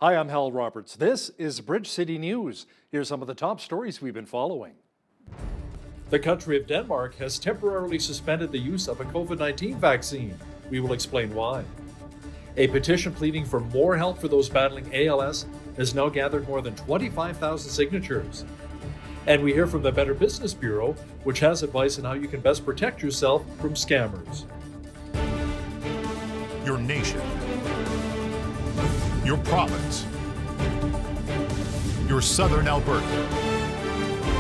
Hi, I'm Hal Roberts. This is Bridge City News. Here's some of the top stories we've been following. The country of Denmark has temporarily suspended the use of a COVID-19 vaccine. We will explain why. A petition pleading for more help for those battling ALS has now gathered more than 25,000 signatures. And we hear from the Better Business Bureau, which has advice on how you can best protect yourself from scammers. Your nation, your province, your southern Alberta.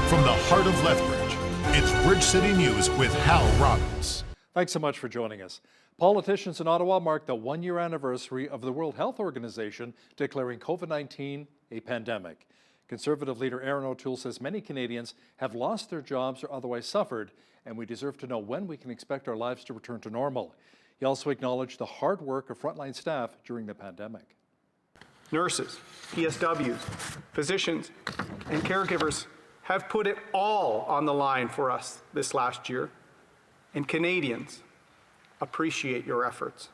From the heart of Lethbridge, it's Bridge City News with Hal Roberts. Thanks so much for joining us. Politicians in Ottawa marked the one-year anniversary of the World Health Organization declaring COVID-19 a pandemic. Conservative leader Aaron O'Toole says many Canadians have lost their jobs or otherwise suffered, and we deserve to know when we can expect our lives to return to normal. He also acknowledged the hard work of frontline staff during the pandemic. Nurses, PSWs, physicians, and caregivers have put it all on the line for us this last year, and Canadians appreciate your efforts.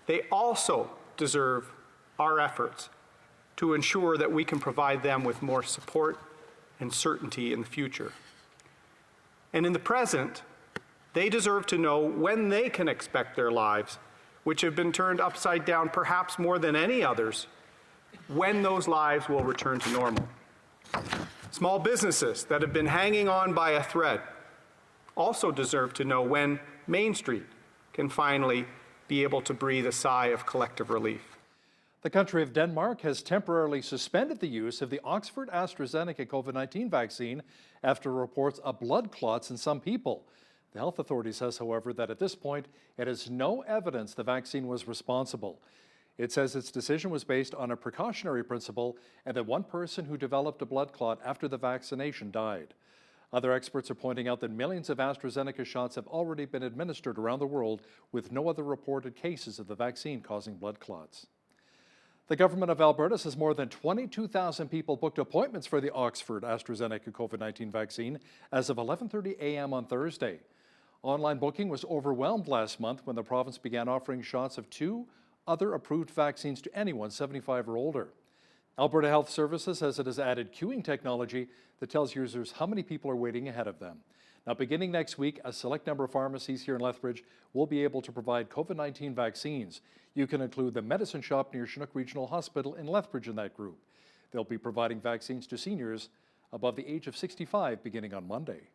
They also deserve our efforts to ensure that we can provide them with more support and certainty in the future. And in the present, they deserve to know when they can expect their lives, which have been turned upside down perhaps more than any others, when those lives will return to normal. Small businesses that have been hanging on by a thread also deserve to know when Main Street can finally be able to breathe a sigh of collective relief. The country of Denmark has temporarily suspended the use of the Oxford AstraZeneca COVID-19 vaccine after reports of blood clots in some people. The health authority says, however, that at this point, it has no evidence the vaccine was responsible. It says its decision was based on a precautionary principle and that one person who developed a blood clot after the vaccination died. Other experts are pointing out that millions of AstraZeneca shots have already been administered around the world with no other reported cases of the vaccine causing blood clots. The government of Alberta says more than 22,000 people booked appointments for the Oxford AstraZeneca COVID-19 vaccine as of 11:30 a.m. on Thursday. Online booking was overwhelmed last month when the province began offering shots of two other approved vaccines to anyone 75 or older. Alberta Health Services says it has added queuing technology that tells users how many people are waiting ahead of them. Now, beginning next week, a select number of pharmacies here in Lethbridge will be able to provide COVID-19 vaccines. You can include the medicine shop near Chinook Regional Hospital in Lethbridge in that group. They'll be providing vaccines to seniors above the age of 65 beginning on Monday.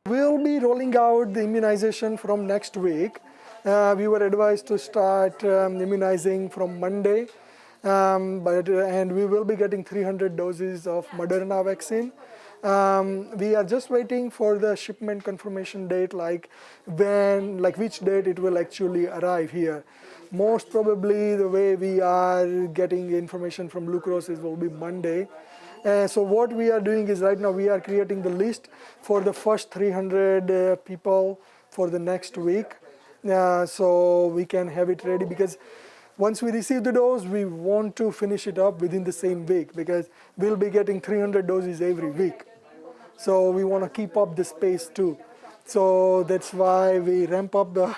We'll be rolling out the immunization from next week. We were advised to start immunizing from Monday, and we will be getting 300 doses of Moderna vaccine. We are just waiting for the shipment confirmation date, which date it will actually arrive here. Most probably the way we are getting information from Blue Cross will be Monday. So what we are doing is right now we are creating the list for the first 300 people for the next week, so we can have it ready, because once we receive the dose, we want to finish it up within the same week, because we'll be getting 300 doses every week. So we want to keep up the space too. So that's why we ramp up the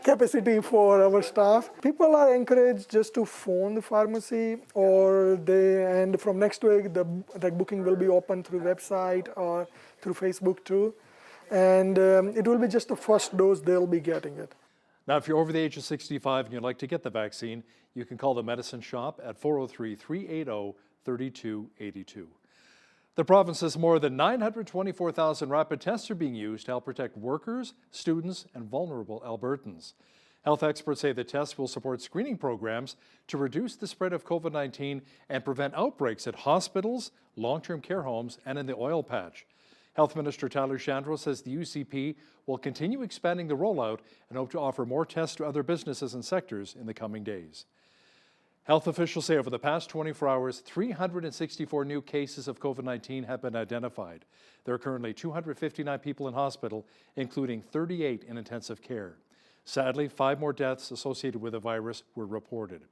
capacity for our staff. People are encouraged just to phone the pharmacy, and from next week the booking will be open through website or through Facebook too. And it will be just the first dose they'll be getting it. Now, if you're over the age of 65 and you'd like to get the vaccine, you can call the medicine shop at 403-380-3282. The province says more than 924,000 rapid tests are being used to help protect workers, students, and vulnerable Albertans. Health experts say the tests will support screening programs to reduce the spread of COVID-19 and prevent outbreaks at hospitals, long-term care homes, and in the oil patch. Health Minister Tyler Shandro says the UCP will continue expanding the rollout and hope to offer more tests to other businesses and sectors in the coming days. Health officials say over the past 24 hours, 364 new cases of COVID-19 have been identified. There are currently 259 people in hospital, including 38 in intensive care. Sadly, 5 more deaths associated with the virus were reported.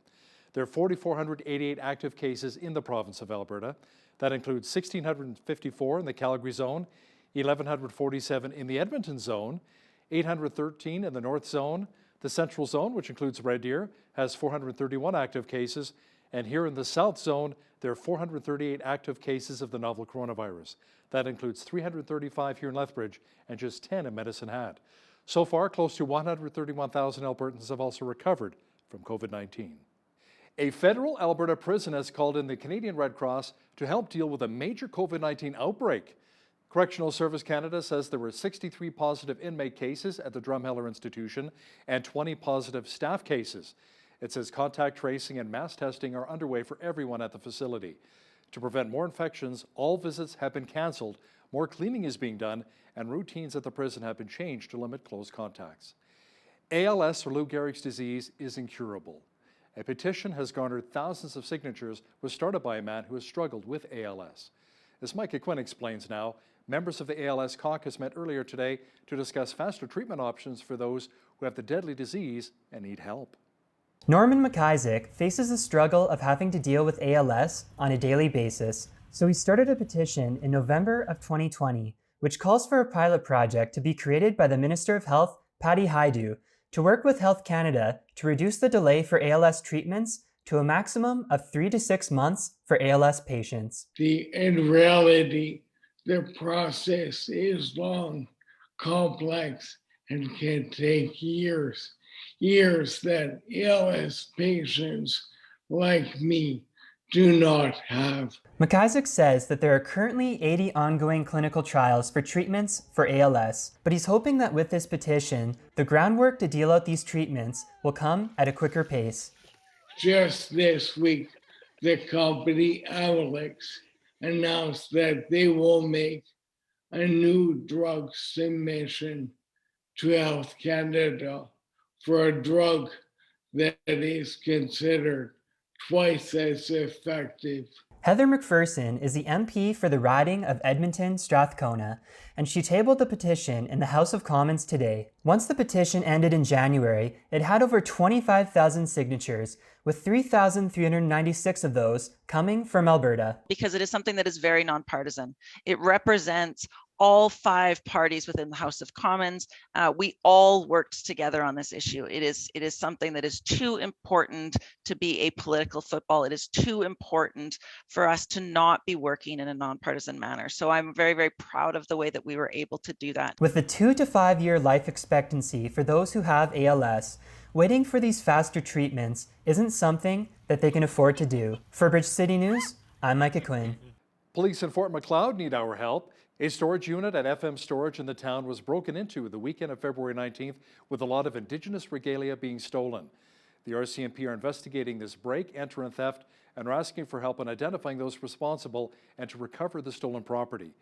There are 4,488 active cases in the province of Alberta. That includes 1,654 in the Calgary zone, 1,147 in the Edmonton zone, 813 in the North zone. The Central Zone, which includes Red Deer, has 431 active cases, And here in the South Zone, there are 438 active cases of the novel coronavirus. That includes 335 here in Lethbridge and just 10 in Medicine Hat. So far, close to 131,000 Albertans have also recovered from COVID-19. A federal Alberta prison has called in the Canadian Red Cross to help deal with a major COVID-19 outbreak. Correctional Service Canada says there were 63 positive inmate cases at the Drumheller Institution and 20 positive staff cases. It says contact tracing and mass testing are underway for everyone at the facility. To prevent more infections, all visits have been cancelled, more cleaning is being done, and routines at the prison have been changed to limit close contacts. ALS, or Lou Gehrig's disease, is incurable. A petition has garnered thousands of signatures, was started by a man who has struggled with ALS. As Micah Quinn explains now, members of the ALS caucus met earlier today to discuss faster treatment options for those who have the deadly disease and need help. Norman McIsaac faces the struggle of having to deal with ALS on a daily basis, so he started a petition in November of 2020, which calls for a pilot project to be created by the Minister of Health, Patty Hajdu, to work with Health Canada to reduce the delay for ALS treatments to a maximum of 3 to 6 months for ALS patients. In reality, the process is long, complex, and can take years that ALS patients like me do not have. McIsaac says that there are currently 80 ongoing clinical trials for treatments for ALS, but he's hoping that with this petition, the groundwork to deal out these treatments will come at a quicker pace. Just this week, the company Alex announced that they will make a new drug submission to Health Canada for a drug that is considered twice as effective. Heather McPherson is the MP for the riding of Edmonton-Strathcona, and she tabled the petition in the House of Commons today. Once the petition ended in January, it had over 25,000 signatures, with 3,396 of those coming from Alberta. Because it is something that is very nonpartisan. It represents all 5 parties within the House of Commons. We all worked together on this issue. It is something that is too important to be a political football. It is too important for us to not be working in a nonpartisan manner. So I'm very, very proud of the way that we were able to do that. With a 2 to 5 year life expectancy for those who have ALS, waiting for these faster treatments isn't something that they can afford to do. For Bridge City News, I'm Micah Quinn. Police in Fort Macleod need our help. A storage unit at FM Storage in the town was broken into the weekend of February 19th with a lot of Indigenous regalia being stolen. The RCMP are investigating this break, enter, and theft and are asking for help in identifying those responsible and to recover the stolen property.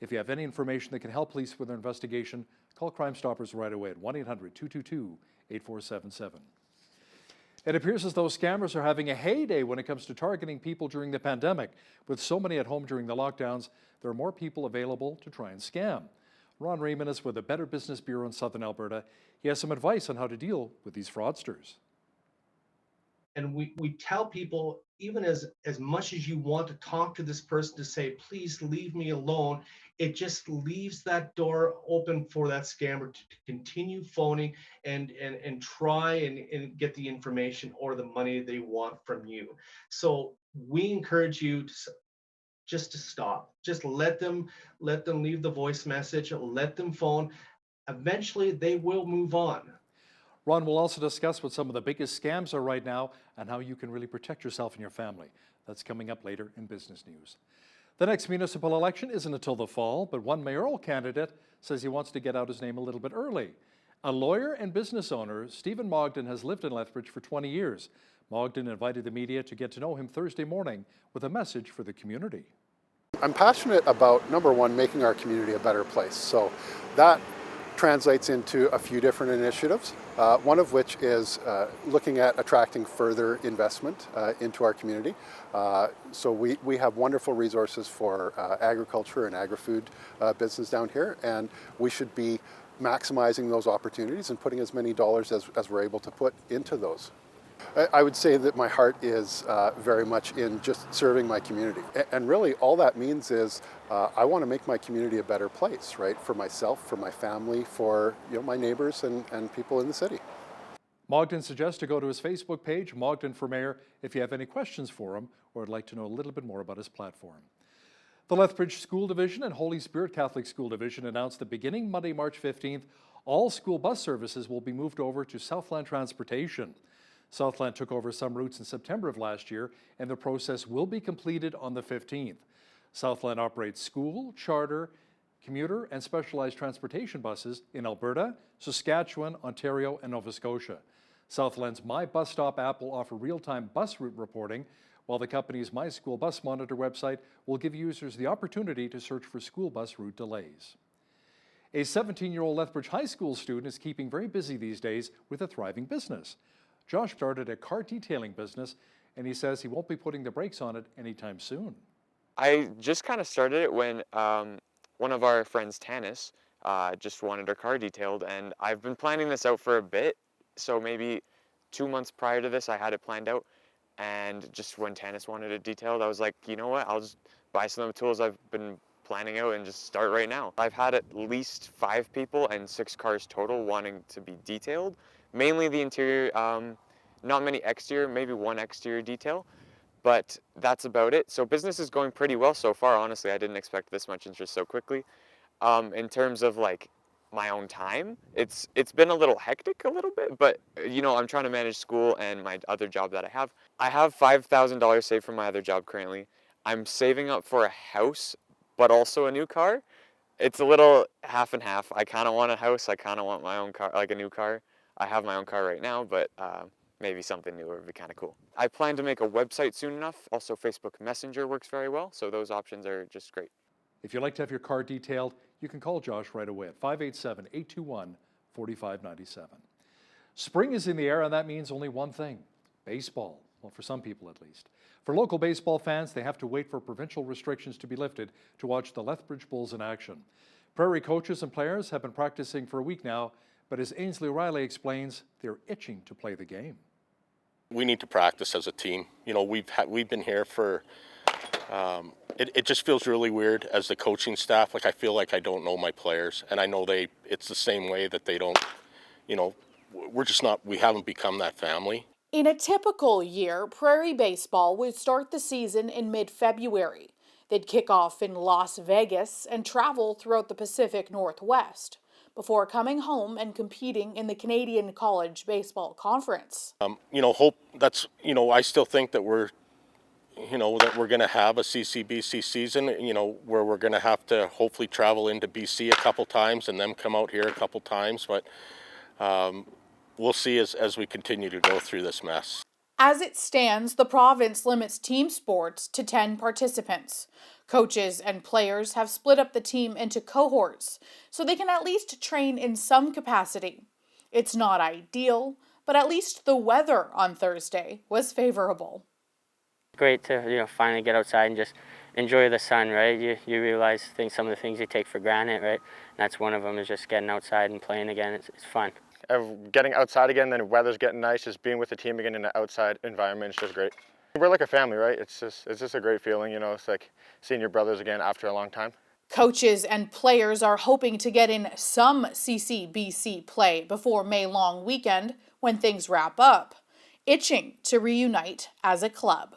If you have any information that can help police with their investigation, call Crime Stoppers right away at 1-800-222-8477. It appears as though scammers are having a heyday when it comes to targeting people during the pandemic. With so many at home during the lockdowns, there are more people available to try and scam. Ron Raymond is with the Better Business Bureau in Southern Alberta. He has some advice on how to deal with these fraudsters. And we tell people, even as much as you want to talk to this person to say, please leave me alone, it just leaves that door open for that scammer to continue phoning and try and get the information or the money they want from you. So we encourage you to just to stop. Just let them leave the voice message, let them phone. Eventually they will move on. Ron will also discuss what some of the biggest scams are right now and how you can really protect yourself and your family. That's coming up later in Business News. The next municipal election isn't until the fall, but one mayoral candidate says he wants to get out his name a little bit early. A lawyer and business owner, Stephen Mogden, has lived in Lethbridge for 20 years. Mogden invited the media to get to know him Thursday morning with a message for the community. I'm passionate about, number one, making our community a better place. So that translates into a few different initiatives, one of which is looking at attracting further investment into our community. So we have wonderful resources for agriculture and agri-food business down here, and we should be maximizing those opportunities and putting as many dollars as we're able to put into those. I would say that my heart is very much in just serving my community. And really all that means is I want to make my community a better place, right? For myself, for my family, for my neighbors and people in the city. Mogden suggests to go to his Facebook page, Mogden for Mayor, if you have any questions for him or would like to know a little bit more about his platform. The Lethbridge School Division and Holy Spirit Catholic School Division announced that beginning Monday, March 15th, all school bus services will be moved over to Southland Transportation. Southland took over some routes in September of last year, and the process will be completed on the 15th. Southland operates school, charter, commuter, and specialized transportation buses in Alberta, Saskatchewan, Ontario, and Nova Scotia. Southland's My Bus Stop app will offer real-time bus route reporting, while the company's My School Bus Monitor website will give users the opportunity to search for school bus route delays. A 17-year-old Lethbridge High School student is keeping very busy these days with a thriving business. Josh started a car detailing business, and he says he won't be putting the brakes on it anytime soon. I just kind of started it when one of our friends, Tanis, just wanted her car detailed, and I've been planning this out for a bit. So maybe 2 months prior to this, I had it planned out, and just when Tanis wanted it detailed, I was like, you know what, I'll just buy some of the tools I've been planning out and just start right now. I've had at least 5 people and 6 cars total wanting to be detailed, mainly the interior, not many exterior, maybe 1 exterior detail, but that's about it. So business is going pretty well so far, honestly. I didn't expect this much interest so quickly. In terms of like my own time, it's been a little hectic a little bit, but you know, I'm trying to manage school and my other job that I have. I have $5,000 saved from my other job currently. I'm saving up for a house, but also a new car. It's a little half and half. I kind of want a house. I kind of want my own car, like a new car. I have my own car right now, but maybe something newer would be kind of cool. I plan to make a website soon enough. Also, Facebook Messenger works very well, so those options are just great. If you'd like to have your car detailed, you can call Josh right away at 587-821-4597. Spring is in the air, and that means only one thing: baseball. Well, for some people at least. For local baseball fans, they have to wait for provincial restrictions to be lifted to watch the Lethbridge Bulls in action. Prairie coaches and players have been practicing for a week now, but as Ainsley O'Reilly explains, they're itching to play the game. We need to practice as a team. You know, we've been here for, it just feels really weird as the coaching staff. Like, I feel like I don't know my players, and I know it's the same way that they don't, you know, we haven't become that family. In a typical year, Prairie baseball would start the season in mid-February. They'd kick off in Las Vegas and travel throughout the Pacific Northwest before coming home and competing in the Canadian College Baseball Conference. You know, I still think that we're going to have a CCBC season, you know, where we're going to have to hopefully travel into BC a couple times and then come out here a couple times. But we'll see as we continue to go through this mess. As it stands, the province limits team sports to 10 participants. Coaches and players have split up the team into cohorts so they can at least train in some capacity. It's not ideal, but at least the weather on Thursday was favorable. Great to finally get outside and just enjoy the sun, right? You realize some of the things you take for granted, right? And that's one of them, is just getting outside and playing again. It's fun. Getting outside again, then the weather's getting nice, just being with the team again in an outside environment is just great. We're like a family, right? It's just a great feeling, you know. It's like seeing your brothers again after a long time. Coaches and players are hoping to get in some CCBC play before May long weekend when things wrap up, itching to reunite as a club.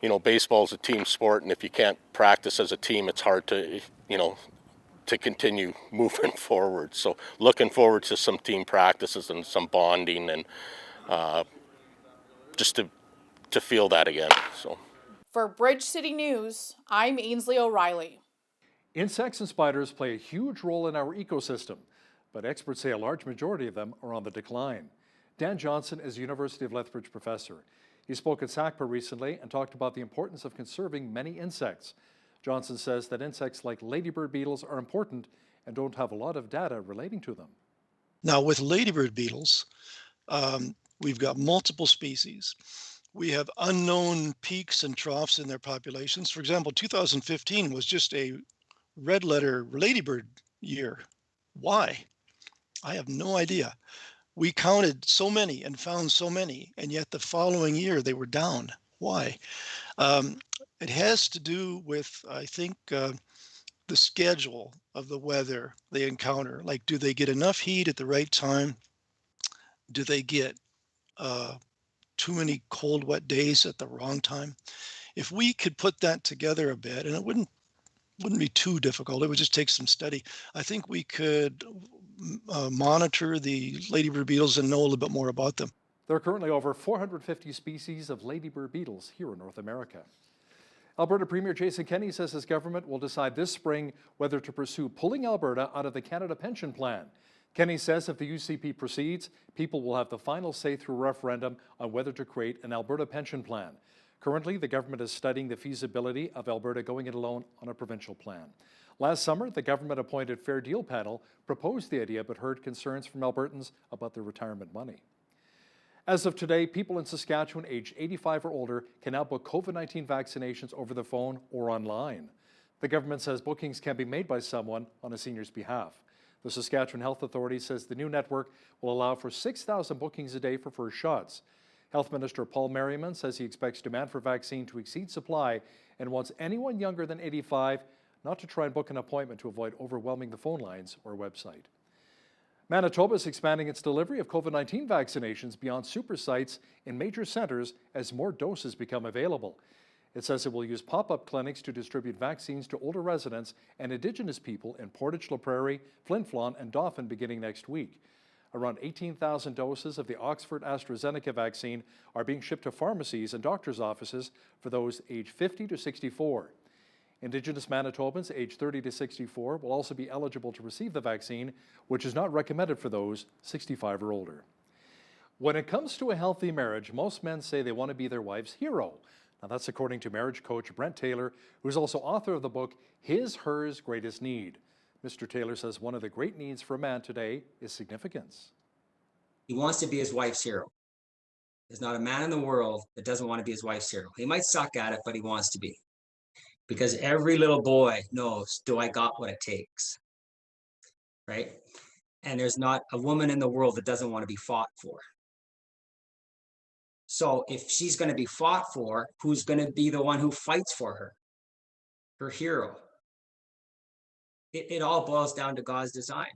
You know, baseball is a team sport, and if you can't practice as a team, it's hard to, to continue moving forward. So looking forward to some team practices and some bonding and just to feel that again. So, for Bridge City News, I'm Ainsley O'Reilly. Insects and spiders play a huge role in our ecosystem, but experts say a large majority of them are on the decline. Dan Johnson is a University of Lethbridge professor. He spoke at SACPA recently and talked about the importance of conserving many insects. Johnson says that insects like ladybird beetles are important and don't have a lot of data relating to them. Now, with ladybird beetles, we've got multiple species. We have unknown peaks and troughs in their populations. For example, 2015 was just a red letter ladybird year. Why? I have no idea. We counted so many and found so many, and yet the following year they were down. Why? It has to do with, I think, the schedule of the weather they encounter. Like, do they get enough heat at the right time? Do they get too many cold, wet days at the wrong time? If we could put that together a bit, and it wouldn't be too difficult, it would just take some study. I think we could monitor the ladybird beetles and know a little bit more about them. There are currently over 450 species of ladybird beetles here in North America. Alberta Premier Jason Kenney says his government will decide this spring whether to pursue pulling Alberta out of the Canada Pension Plan. Kenney says if the UCP proceeds, people will have the final say through referendum on whether to create an Alberta pension plan. Currently, the government is studying the feasibility of Alberta going it alone on a provincial plan. Last summer, the government-appointed Fair Deal panel proposed the idea but heard concerns from Albertans about their retirement money. As of today, people in Saskatchewan aged 85 or older can now book COVID-19 vaccinations over the phone or online. The government says bookings can be made by someone on a senior's behalf. The Saskatchewan Health Authority says the new network will allow for 6,000 bookings a day for first shots. Health Minister Paul Merriman says he expects demand for vaccine to exceed supply and wants anyone younger than 85 not to try and book an appointment to avoid overwhelming the phone lines or website. Manitoba is expanding its delivery of COVID-19 vaccinations beyond super sites in major centres as more doses become available. It says it will use pop-up clinics to distribute vaccines to older residents and Indigenous people in Portage la Prairie, Flin Flon, and Dauphin beginning next week. Around 18,000 doses of the Oxford AstraZeneca vaccine are being shipped to pharmacies and doctors' offices for those aged 50 to 64. Indigenous Manitobans aged 30 to 64 will also be eligible to receive the vaccine, which is not recommended for those 65 or older. When it comes to a healthy marriage, most men say they want to be their wife's hero. Now that's according to marriage coach Brent Taylor, who's also author of the book, His, Hers, Greatest Need. Mr. Taylor says one of the great needs for a man today is significance. He wants to be his wife's hero. There's not a man in the world that doesn't want to be his wife's hero. He might suck at it, but he wants to be. Because every little boy knows, do I got what it takes? Right? And there's not a woman in the world that doesn't want to be fought for. So if she's going to be fought for, who's going to be the one who fights for her? Her hero. It all boils down to God's design.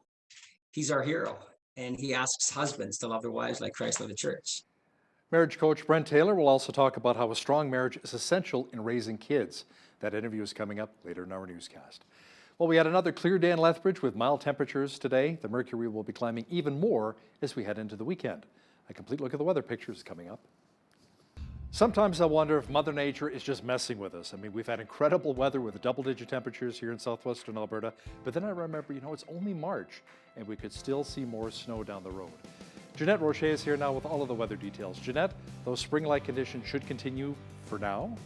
He's our hero, and he asks husbands to love their wives like Christ loved the church. Marriage coach Brent Taylor will also talk about how a strong marriage is essential in raising kids. That interview is coming up later in our newscast. Well, we had another clear day in Lethbridge with mild temperatures today. The mercury will be climbing even more as we head into the weekend. A complete look at the weather picture is coming up. Sometimes I wonder if Mother Nature is just messing with us. I mean, we've had incredible weather with double-digit temperatures here in southwestern Alberta, but then I remember, it's only March, and we could still see more snow down the road. Jeanette Roche is here now with all of the weather details. Jeanette, those spring-like conditions should continue for now?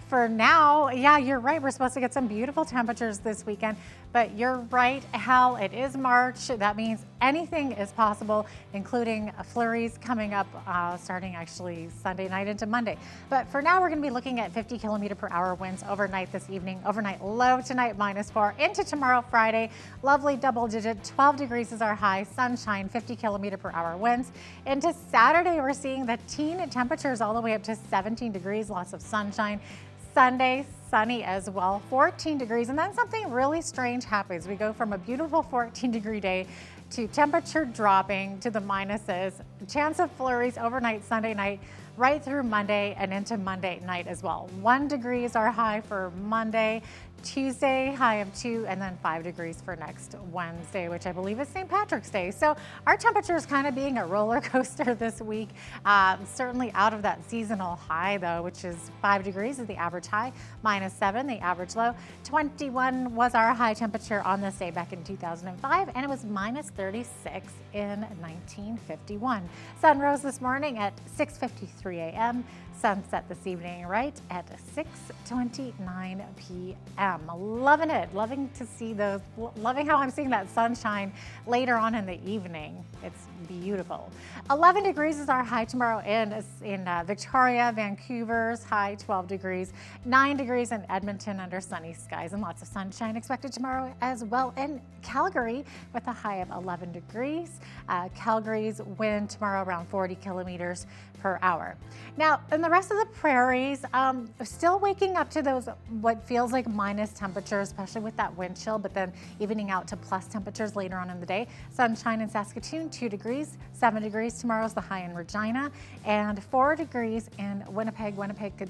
For now, yeah, you're right. We're supposed to get some beautiful temperatures this weekend, but you're right, Hal, it is March. That means anything is possible, including flurries coming up starting actually Sunday night into Monday. But for now, we're going to be looking at 50 km/h winds overnight this evening. Overnight low tonight, -4. Into tomorrow, Friday, lovely double digit, 12 degrees is our high, sunshine, 50 km/h winds. Into Saturday, we're seeing the teen temperatures all the way up to 17 degrees, lots of sunshine. Sunday, sunny as well, 14 degrees, and then something really strange happens. We go from a beautiful 14-degree day to temperature dropping to the minuses. Chance of flurries overnight Sunday night, right through Monday and into Monday night as well. 1 degree is our high for Monday. Tuesday, high of 2, and then 5 degrees for next Wednesday, which I believe is St. Patrick's Day. So our temperature is kind of being a roller coaster this week. Certainly out of that seasonal high, though, which is 5 degrees is the average high, -7 the average low. 21 was our high temperature on this day back in 2005, and it was -36 in 1951. Sun rose this morning at 6:53 a.m. Sunset this evening right at 6:29 p.m. Loving it, loving to see those, loving how I'm seeing that sunshine later on in the evening. It's beautiful. 11 degrees is our high tomorrow in Victoria. Vancouver's high 12 degrees, 9 degrees in Edmonton under sunny skies, and lots of sunshine expected tomorrow as well in Calgary with a high of 11 degrees. Calgary's wind tomorrow around 40 km/h. Now, in the the rest of the prairies, still waking up to those what feels like minus temperatures, especially with that wind chill, but then evening out to plus temperatures later on in the day. Sunshine in Saskatoon, 2 degrees, 7 degrees tomorrow's the high in Regina, and 4 degrees in Winnipeg. Winnipeg could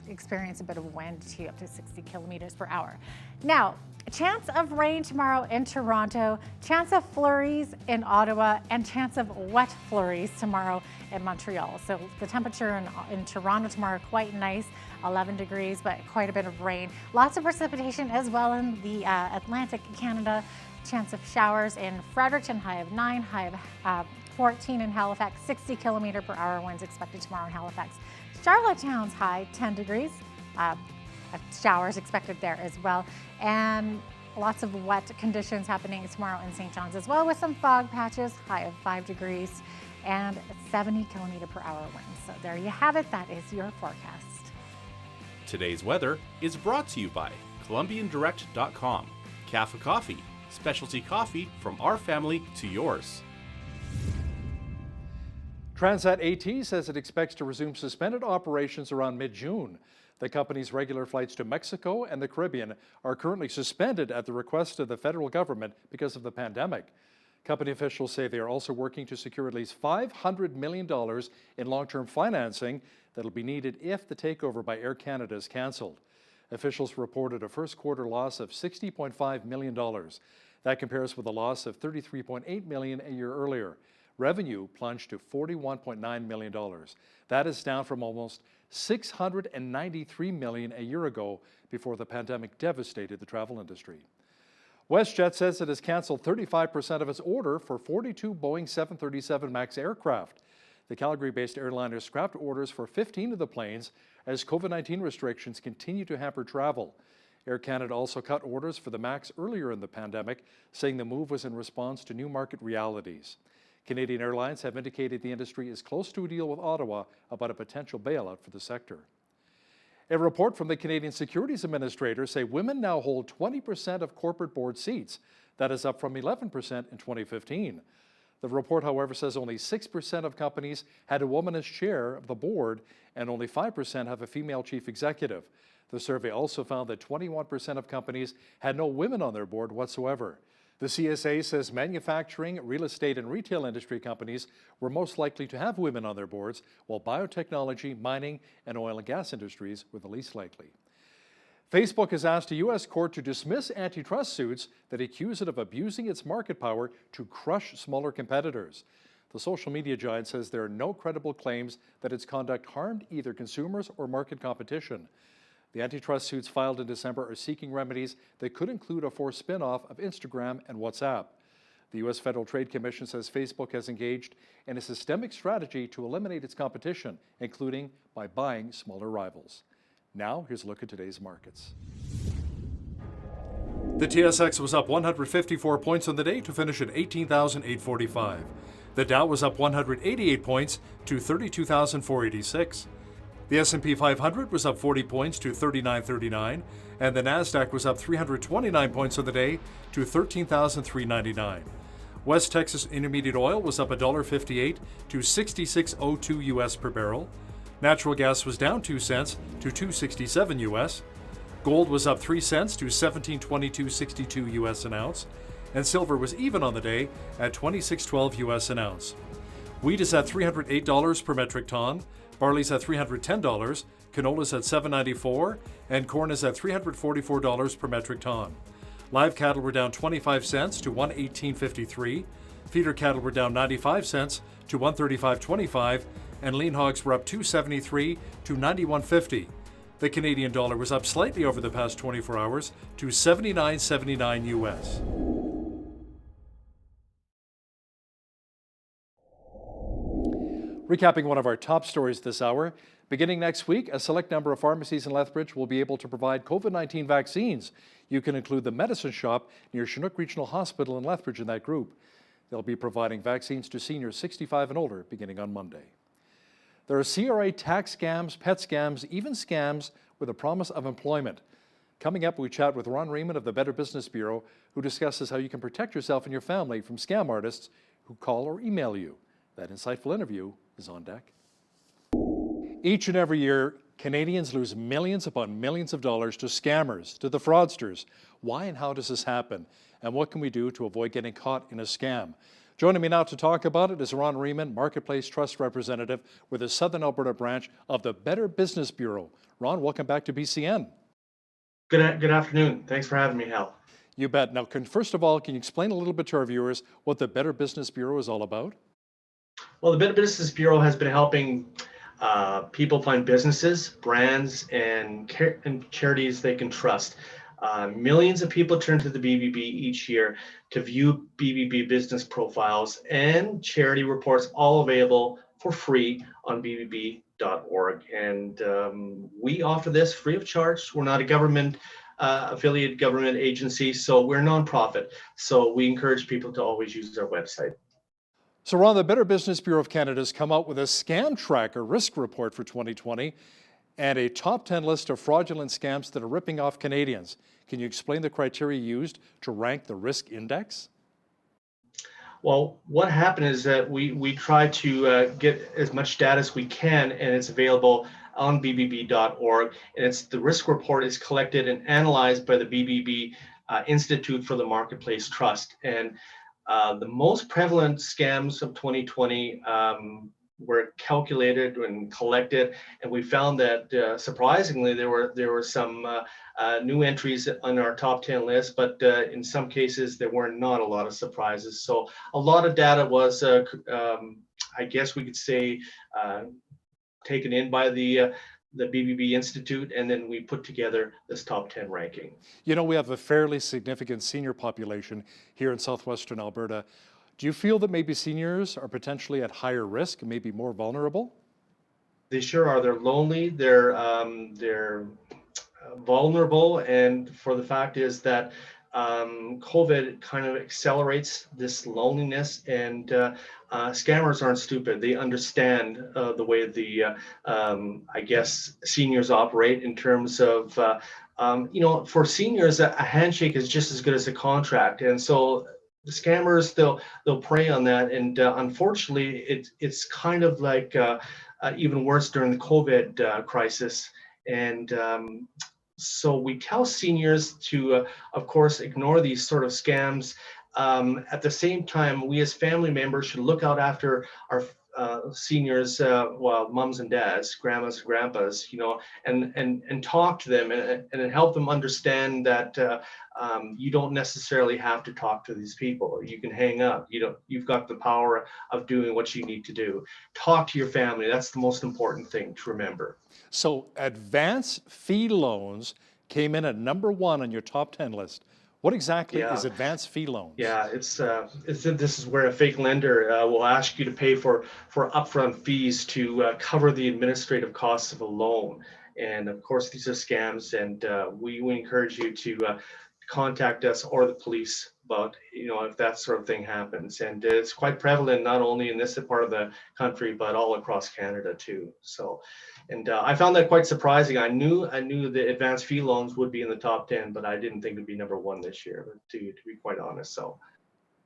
experience a bit of wind to up to 60 kilometers per hour. Now, chance of rain tomorrow in Toronto, chance of flurries in Ottawa, and chance of wet flurries tomorrow in Montreal. So the temperature in Toronto tomorrow quite nice, 11 degrees, but quite a bit of rain. Lots of precipitation as well in the Atlantic Canada. Chance of showers in Fredericton, high of 9, high of 14 in Halifax, 60 kilometer per hour winds expected tomorrow in Halifax. Charlottetown's high, 10 degrees. Showers expected there as well. And lots of wet conditions happening tomorrow in St. John's as well, with some fog patches, high of 5 degrees and 70 kilometer per hour winds. So there you have it. That is your forecast. Today's weather is brought to you by ColumbianDirect.com. Café Coffee, specialty coffee from our family to yours. Transat AT says it expects to resume suspended operations around mid-June. The company's regular flights to Mexico and the Caribbean are currently suspended at the request of the federal government because of the pandemic. Company officials say they are also working to secure at least $500 million in long-term financing that will be needed if the takeover by Air Canada is cancelled. Officials reported a first quarter loss of $60.5 million. That compares with a loss of $33.8 million a year earlier. Revenue plunged to $41.9 million. That is down from almost $693 million a year ago before the pandemic devastated the travel industry. WestJet says it has canceled 35% of its order for 42 Boeing 737 MAX aircraft. The Calgary-based airliner scrapped orders for 15 of the planes as COVID-19 restrictions continue to hamper travel. Air Canada also cut orders for the MAX earlier in the pandemic, saying the move was in response to new market realities. Canadian Airlines have indicated the industry is close to a deal with Ottawa about a potential bailout for the sector. A report from the Canadian Securities Administrators say women now hold 20% of corporate board seats. That is up from 11% in 2015. The report, however, says only 6% of companies had a woman as chair of the board and only 5% have a female chief executive. The survey also found that 21% of companies had no women on their board whatsoever. The CSA says manufacturing, real estate, and retail industry companies were most likely to have women on their boards, while biotechnology, mining, and oil and gas industries were the least likely. Facebook has asked a U.S. court to dismiss antitrust suits that accuse it of abusing its market power to crush smaller competitors. The social media giant says there are no credible claims that its conduct harmed either consumers or market competition. The antitrust suits filed in December are seeking remedies that could include a forced spin-off of Instagram and WhatsApp. The U.S. Federal Trade Commission says Facebook has engaged in a systemic strategy to eliminate its competition, including by buying smaller rivals. Now, here's a look at today's markets. The TSX was up 154 points on the day to finish at 18,845. The Dow was up 188 points to 32,486. The S&P 500 was up 40 points to 3939, and the Nasdaq was up 329 points on the day to 13,399. West Texas Intermediate Oil was up $1.58 to $66.02 US per barrel. Natural gas was down 2 cents to $2.67 US. Gold was up 3 cents to $17.2262 US an ounce, and silver was even on the day at $26.12 US an ounce. Wheat is at $308 per metric ton. Barley's at $310, canola's at $7.94, and corn is at $344 per metric ton. Live cattle were down 25 cents to $118.53. Feeder cattle were down 95 cents to $135.25, and lean hogs were up $2.73 to $91.50. The Canadian dollar was up slightly over the past 24 hours to 79.79 US. Recapping one of our top stories this hour, beginning next week, a select number of pharmacies in Lethbridge will be able to provide COVID-19 vaccines. You can include the medicine shop near Chinook Regional Hospital in Lethbridge in that group. They'll be providing vaccines to seniors 65 and older beginning on Monday. There are CRA tax scams, pet scams, even scams with a promise of employment. Coming up, we chat with Ron Raymond of the Better Business Bureau, who discusses how you can protect yourself and your family from scam artists who call or email you. That insightful interview is on deck. Each and every year, Canadians lose millions upon millions of dollars to scammers, to the fraudsters. Why and how does this happen? And what can we do to avoid getting caught in a scam? Joining me now to talk about it is Ron Riemann, Marketplace Trust Representative with the Southern Alberta branch of the Better Business Bureau. Ron, welcome back to BCN. Good afternoon. Thanks for having me, Hal. You bet. Now, first of all, can you explain a little bit to our viewers what the Better Business Bureau is all about? Well, the Better Business Bureau has been helping people find businesses, brands, and charities they can trust. Millions of people turn to the BBB each year to view BBB business profiles and charity reports, all available for free on bbb.org. And we offer this free of charge. We're not a government affiliated government agency, so we're a nonprofit. So we encourage people to always use our website. So Ron, the Better Business Bureau of Canada has come out with a scam tracker risk report for 2020 and a top 10 list of fraudulent scams that are ripping off Canadians. Can you explain the criteria used to rank the risk index? Well, what happened is that we try to get as much data as we can, and it's available on bbb.org. And the risk report is collected and analyzed by the BBB Institute for the Marketplace Trust. And the most prevalent scams of 2020 were calculated and collected, and we found that surprisingly there were some new entries on our top 10 list, but in some cases there were not a lot of surprises. So a lot of data was, I guess we could say, taken in by the BBB Institute, and then we put together this top 10 ranking. You know, we have a fairly significant senior population here in southwestern Alberta. Do you feel that maybe seniors are potentially at higher risk, maybe more vulnerable? They sure are. They're lonely. They're vulnerable, and for the fact is that COVID kind of accelerates this loneliness, and scammers aren't stupid. They understand the way the I guess seniors operate in terms of you know, for seniors a handshake is just as good as a contract, and so the scammers they'll prey on that, and unfortunately it's kind of like even worse during the COVID crisis. And so we tell seniors to, of course, ignore these sort of scams. At the same time, we as family members should look out after our seniors, well, moms and dads, grandmas and grandpas, you know, and talk to them and help them understand that you don't necessarily have to talk to these people. You can hang up. You've got the power of doing what you need to do. Talk to your family. That's the most important thing to remember. So advance fee loans came in at #1 on your top 10 list. What exactly is advance fee loans? Yeah, this is where a fake lender will ask you to pay for upfront fees to cover the administrative costs of a loan. And of course, these are scams, and we encourage you to contact us or the police about, you know, if that sort of thing happens. And it's quite prevalent not only in this part of the country but all across Canada too. So, and I found that quite surprising. I knew the advanced fee loans would be in the top 10, but I didn't think it'd be #1 this year, to be quite honest. So,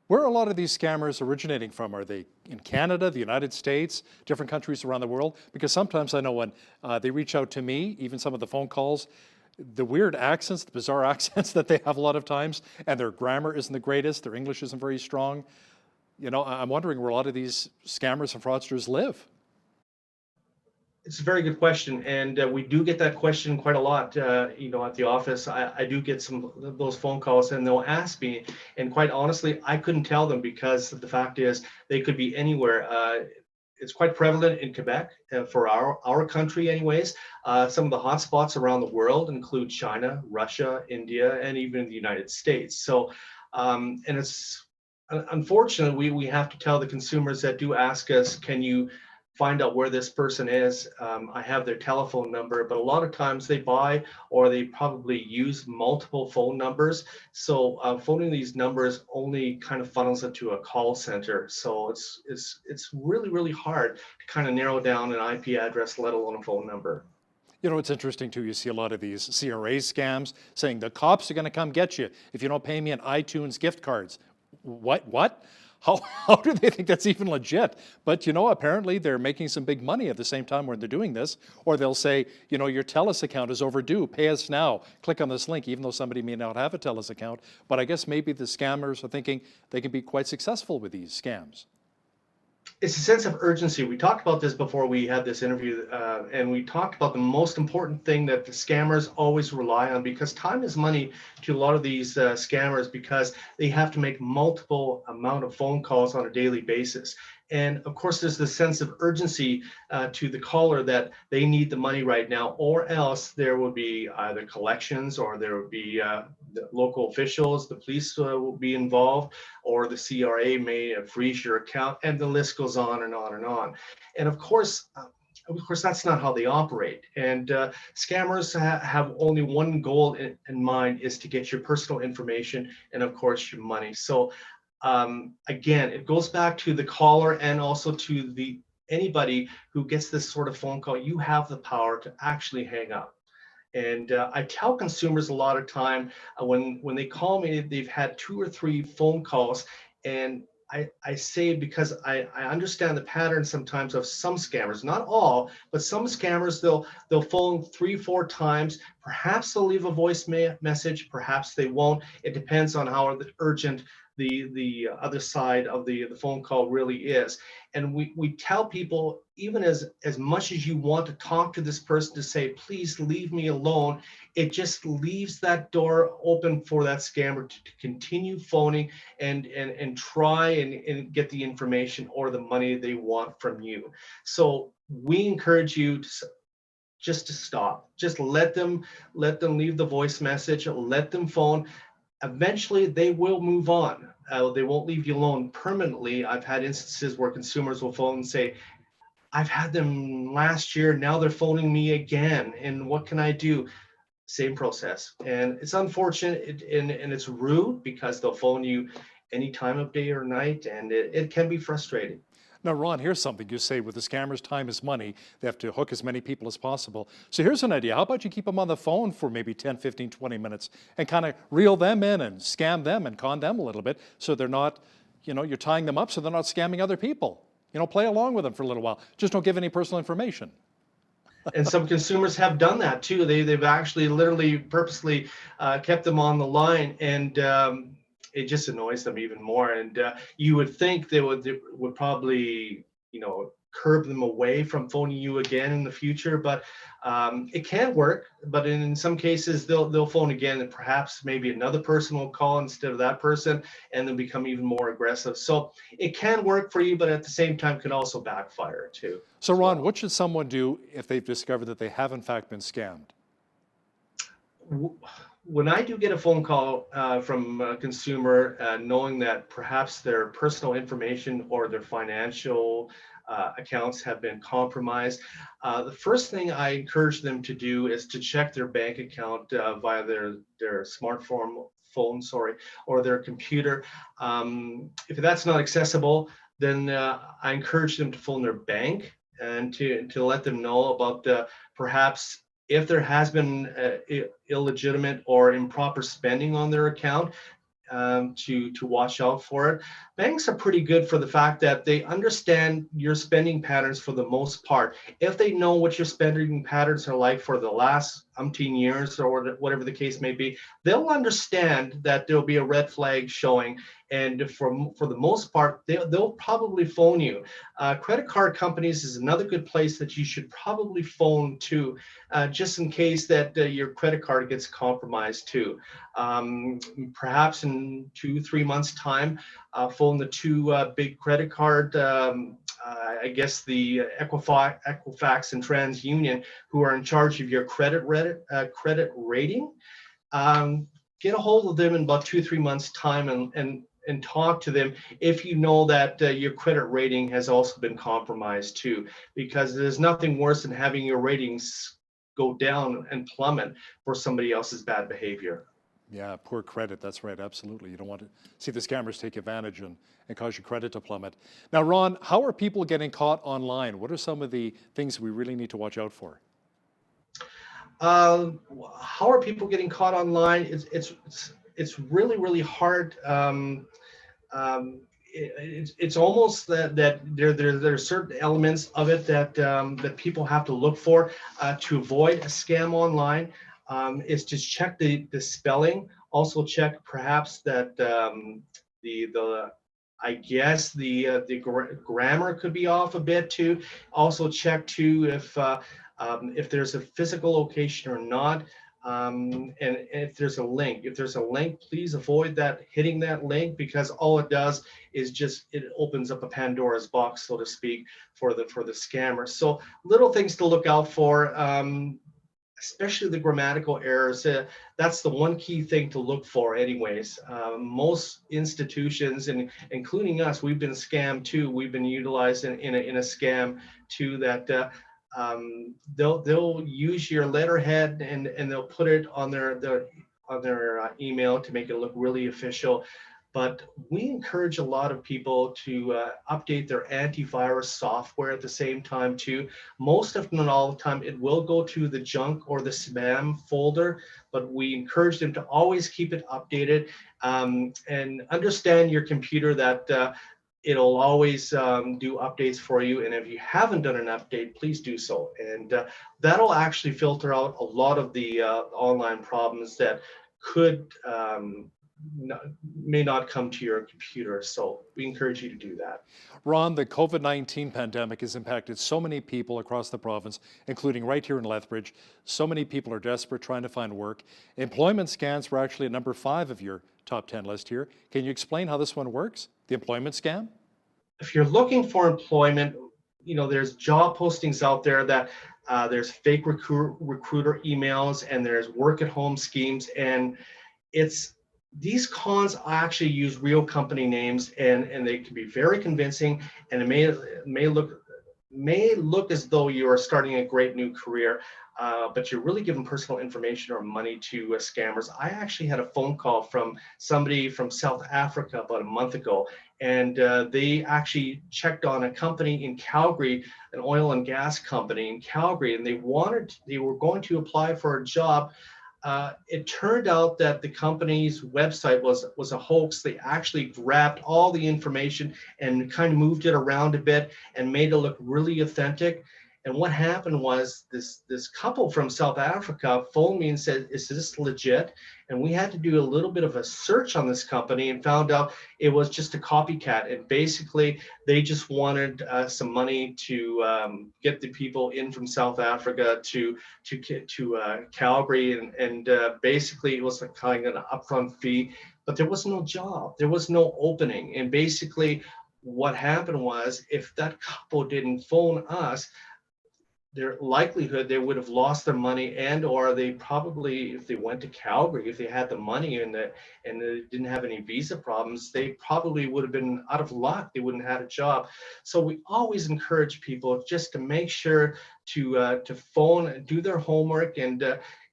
where are a lot of these scammers originating from? Are they in Canada, the United States, different countries around the world? Because sometimes I know when they reach out to me, even some of the phone calls, the weird accents, the bizarre accents that they have a lot of times, and their grammar isn't the greatest, their English isn't very strong. You know, I'm wondering where a lot of these scammers and fraudsters live. it's a very good question, and we do get that question quite a lot. You know, at the office, I do get some of those phone calls, and they'll ask me, and quite honestly, I couldn't tell them because the fact is they could be anywhere. It's quite prevalent in Quebec for our country anyways. Some of the hotspots around the world include China, Russia, India, and even the United States. So, and it's unfortunately, we have to tell the consumers that do ask us, can you find out where this person is? I have their telephone number, but a lot of times they buy or they probably use multiple phone numbers. So phoning these numbers only kind of funnels it to a call center. So it's really, really hard to kind of narrow down an IP address, let alone a phone number. You know, it's interesting too, you see a lot of these CRA scams saying the cops are going to come get you if you don't pay me in iTunes gift cards. What? how do they think that's even legit? But, apparently they're making some big money at the same time when they're doing this. Or they'll say, your TELUS account is overdue. Pay us now. Click on this link, even though somebody may not have a TELUS account. But I guess maybe the scammers are thinking they can be quite successful with these scams. It's a sense of urgency. We talked about this before we had this interview, and we talked about the most important thing that the scammers always rely on, because time is money to a lot of these scammers, because they have to make multiple amount of phone calls on a daily basis. And of course, there's this sense of urgency to the caller that they need the money right now, or else there will be either collections, or there will be the local officials, the police will be involved, or the CRA may freeze your account, and the list goes on and on and on. And of course, that's not how they operate. And scammers have only one goal in mind, is to get your personal information and, of course, your money. So again, it goes back to the caller and also to anybody who gets this sort of phone call. You have the power to actually hang up. And I tell consumers a lot of time when they call me, they've had 2 or 3 phone calls, and I say, because I understand the pattern sometimes of some scammers, not all, but some scammers, they'll phone 3, 4 times. Perhaps they'll leave a voice message, perhaps they won't. It depends on how urgent the other side of the phone call really is. And we tell people, even as much as you want to talk to this person to say, please leave me alone, it just leaves that door open for that scammer to continue phoning and try and get the information or the money they want from you. So we encourage you just to stop. Just let them leave the voice message, let them phone. Eventually they will move on. They won't leave you alone permanently. I've had instances where consumers will phone and say, I've had them last year, now they're phoning me again, and what can I do? Same process. And it's unfortunate and it's rude, because they'll phone you any time of day or night, and it can be frustrating. Now, Ron, here's something you say: with the scammers, time is money. They have to hook as many people as possible. So here's an idea. How about you keep them on the phone for maybe 10, 15, 20 minutes and kind of reel them in and scam them and con them a little bit, so they're not, you're tying them up so they're not scamming other people. Play along with them for a little while. Just don't give any personal information. And some consumers have done that too. They've actually literally purposely kept them on the line, and it just annoys them even more. And you would think they would probably, curb them away from phoning you again in the future, but it can work. But in some cases, they'll phone again, and perhaps maybe another person will call instead of that person, and then become even more aggressive. So it can work for you, but at the same time can also backfire too. So Ron, what should someone do if they've discovered that they have in fact been scammed? When I do get a phone call from a consumer, knowing that perhaps their personal information or their financial accounts have been compromised, the first thing I encourage them to do is to check their bank account via their smartphone, or their computer. If that's not accessible, then I encourage them to phone their bank and to let them know about perhaps if there has been illegitimate or improper spending on their account, to watch out for it. Banks are pretty good for the fact that they understand your spending patterns for the most part. If they know what your spending patterns are like for the last umpteen years, or whatever the case may be, they'll understand that there'll be a red flag showing. And for the most part, they'll probably phone you. Credit card companies is another good place that you should probably phone to, just in case that your credit card gets compromised too. Perhaps in 2-3 months' time, phone the 2 big credit card, I guess the Equifax and TransUnion, who are in charge of your credit rating. Get a hold of them in about 2-3 months' time and talk to them if you know that your credit rating has also been compromised too, because there's nothing worse than having your ratings go down and plummet for somebody else's bad behavior. Yeah, poor credit. That's right. Absolutely. You don't want to see the scammers take advantage and cause your credit to plummet. Now, Ron, how are people getting caught online? What are some of the things we really need to watch out for? How are people getting caught online? It's really, really hard. it's almost that there are certain elements of it that that people have to look for to avoid a scam online. Is just check the spelling. Also check perhaps that the I guess the grammar could be off a bit too. Also check too if there's a physical location or not. And if there's a link, please avoid hitting that link, because all it does is just it opens up a Pandora's box, so to speak, for the scammer. So little things to look out for. Especially the grammatical errors. That's the one key thing to look for anyways. Most institutions, and including us, we've been scammed too. We've been utilized in a scam too, that they'll use your letterhead and they'll put it on their email to make it look really official. But we encourage a lot of people to update their antivirus software at the same time too. Most of them, not all the time, it will go to the junk or the spam folder, but we encourage them to always keep it updated, and understand your computer that it'll always do updates for you. And if you haven't done an update, please do so. And that'll actually filter out a lot of the online problems that could may not come to your computer. So we encourage you to do that. Ron, the COVID-19 pandemic has impacted so many people across the province, including right here in Lethbridge. So many people are desperate trying to find work. Employment scams were actually at number 5 of your top 10 list here. Can you explain how this one works, the employment scam? If you're looking for employment, there's job postings out there that there's fake recruiter emails, and there's work at home schemes, and these cons actually use real company names, and they can be very convincing, and it may look as though you are starting a great new career, but you're really giving personal information or money to scammers. I actually had a phone call from somebody from South Africa about a month ago, and they actually checked on a company in Calgary, an oil and gas company in Calgary, and they were going to apply for a job. It turned out that the company's website was a hoax. They actually grabbed all the information and kind of moved it around a bit and made it look really authentic. And what happened was this couple from South Africa phoned me and said, "Is this legit?" And we had to do a little bit of a search on this company and found out it was just a copycat. And basically, they just wanted some money to get the people in from South Africa to Calgary, and basically it was like kind of an upfront fee. But there was no job, there was no opening, and basically what happened was, if that couple didn't phone us, their likelihood they would have lost their money, and or they probably, if they went to Calgary, if they had the money and they didn't have any visa problems, they probably would have been out of luck. They wouldn't have had a job. So we always encourage people just to make sure to phone and do their homework, and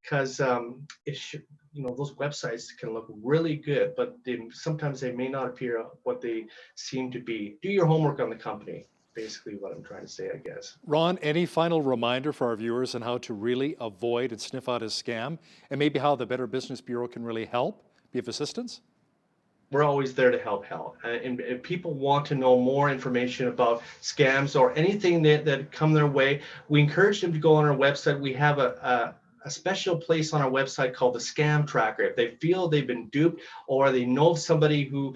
because those websites can look really good, but sometimes they may not appear what they seem to be. Do your homework on the company. Basically what I'm trying to say, I guess. Ron, any final reminder for our viewers on how to really avoid and sniff out a scam, and maybe how the Better Business Bureau can really help, be of assistance? We're always there to help. And if people want to know more information about scams or anything that come their way, we encourage them to go on our website. We have a special place on our website called the Scam Tracker. If they feel they've been duped, or they know of somebody who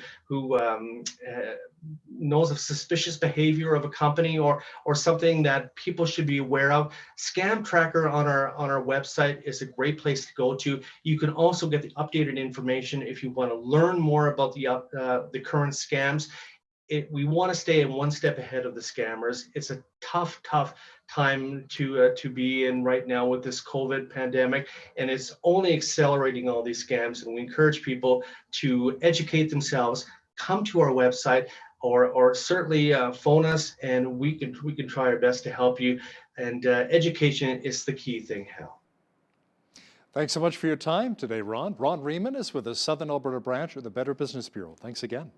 knows of suspicious behavior of a company or something that people should be aware of, Scam Tracker on our website is a great place to go to. You can also get the updated information if you want to learn more about the current scams. We want to stay one step ahead of the scammers. It's a tough time to be in right now with this COVID pandemic, and it's only accelerating all these scams. And we encourage people to educate themselves, come to our website, or certainly phone us, and we can try our best to help you. And education is the key thing, Hal. Thanks so much for your time today, Ron. Ron Riemann is with the Southern Alberta branch of the Better Business Bureau. Thanks again.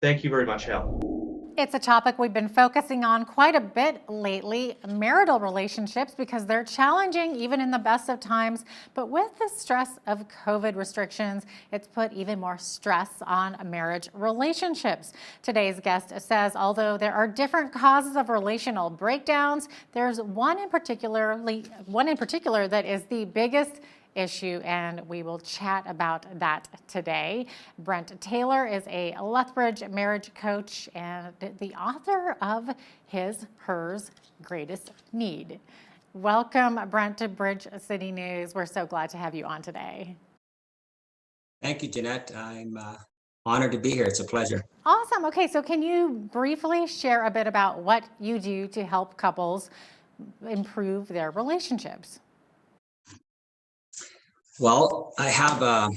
Thank you very much, Hal. It's a topic we've been focusing on quite a bit lately, marital relationships, because they're challenging even in the best of times. But with the stress of COVID restrictions, it's put even more stress on marriage relationships. Today's guest says although there are different causes of relational breakdowns, there's one in particular that is the biggest issue, and we will chat about that today. Brent Taylor is a Lethbridge marriage coach and the author of Hers Greatest Need. Welcome, Brent, to Bridge City News. We're so glad to have you on today. Thank you, Jeanette. I'm honored to be here. It's a pleasure. Awesome. Okay, so can you briefly share a bit about what you do to help couples improve their relationships? Well, I have a